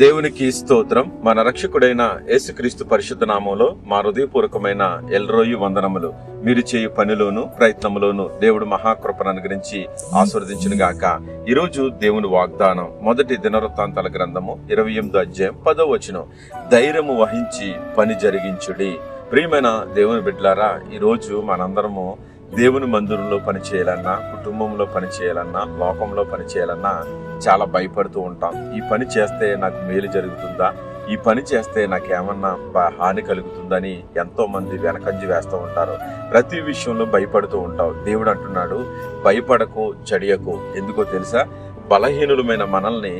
దేవునికి స్తోత్రం. మన రక్షకుడైన యేసుక్రీస్తు పరిశుద్ధ నామంలో మా హృదయపూర్వకమైన ఎల్రోయి వందనములు. మీరు చేయు పనిలోను ప్రయత్నములోను దేవుడు మహాకృపను అనుగ్రహించి ఆశీర్వదించును గాక. ఈరోజు దేవుని వాగ్దానం మొదటి దినవృత్తాంతాల గ్రంథము 28వ అధ్యాయం 10వ వచనం. ధైర్యము వహించి పని జరిగించుడి. ప్రియమైన దేవుని బిడ్డలారా, ఈరోజు మనందరము దేవుని మందిరంలో పని చేయాలన్నా, కుటుంబంలో పని చేయాలన్నా, లోకంలో పని చేయాలన్నా చాలా భయపడుతూ ఉంటాం. ఈ పని చేస్తే నాకు మేలు జరుగుతుందా, ఈ పని చేస్తే నాకేమన్నా హాని కలుగుతుందని ఎంతో మంది వెనకంజి వేస్తూ ఉంటారు. ప్రతి విషయంలో భయపడుతూ ఉంటావు. దేవుడు అంటున్నాడు, భయపడకు, జడియకు. ఎందుకో తెలుసా? బలహీనులమైన మనల్ని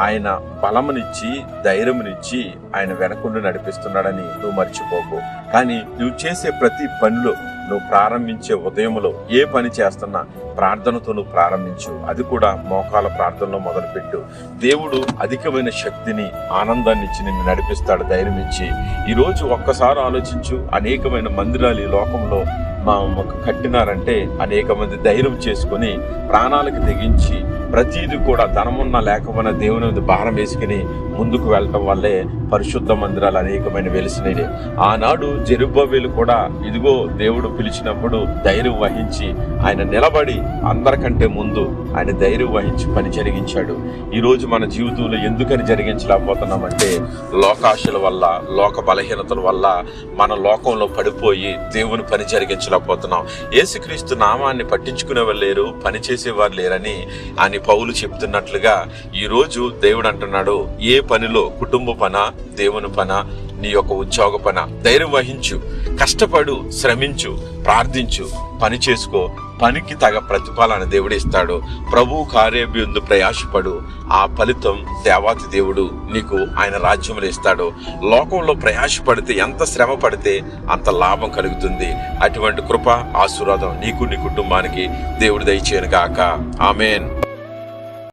ఆయన బలమునిచ్చి ధైర్యమునిచ్చి ఆయన వెనకుండి నడిపిస్తున్నాడని నువ్వు మర్చిపోకు. కానీ నువ్వు చేసే ప్రతి పనిలో, నువ్వు ప్రారంభించే ఉదయంలో ఏ పని చేస్తున్నా ప్రార్థనతో నువ్వు ప్రారంభించు. అది కూడా మోకాల ప్రార్థనలో మొదలుపెట్టు. దేవుడు అధికమైన శక్తిని, ఆనందాన్ని ఇచ్చి నిన్ను నడిపిస్తాడు, ధైర్యం ఇచ్చి. ఈరోజు ఒక్కసారి ఆలోచించు. అనేకమైన మందిరాలు ఈ లోకంలో కట్టినారంటే అనేక మంది ధైర్యం చేసుకుని ప్రాణాలకు తెగించి ప్రతిదీ కూడా ధనమున్న లేకపోయినా దేవుని మీద భారం వేసుకుని ముందుకు వెళ్ళటం వల్లే పరిశుద్ధ మందిరాలు అనేకమైన వెలిసినవి. ఆనాడు జెరుబ్బవేలు కూడా ఇదిగో దేవుడు పిలిచినప్పుడు ధైర్యం వహించి ఆయన నిలబడి అందరికంటే ముందు ఆయన ధైర్యం వహించి పని జరిగించాడు. ఈరోజు మన జీవితంలో ఎందుకని జరిగించలేకపోతున్నామంటే లోకాశల వల్ల, లోక బలహీనతల వల్ల మన లోకంలో పడిపోయి దేవుని పని జరిగించలేకపోతున్నాం. యేసుక్రీస్తు నామాన్ని పట్టించుకునేవారు లేరు, పని చేసేవారు లేరని అని పౌలు చెప్తున్నట్లుగా ఈరోజు దేవుడు అంటున్నాడు, ఏ పనిలో, కుటుంబ పన, దేవుని పన, నీ యొక్క ఉద్యోగ పన, ధైర్యం వహించు, కష్టపడు, శ్రమించు, ప్రార్థించు, పని చేసుకో. పనికి తగ ప్రతిఫలాన్ని దేవుడు ఇస్తాడు. ప్రభు కార్యభ్యందు ప్రయాసపడు, ఆ ఫలితం దేవాతి దేవుడు నీకు ఆయన రాజ్యములు ఇస్తాడు. లోకంలో ప్రయాసపడితే, ఎంత శ్రమ పడితే అంత లాభం కలుగుతుంది. అటువంటి కృప, ఆశీర్వాదం నీకు, నీ కుటుంబానికి దేవుడు దయచేయను గాక. ఆమేన్.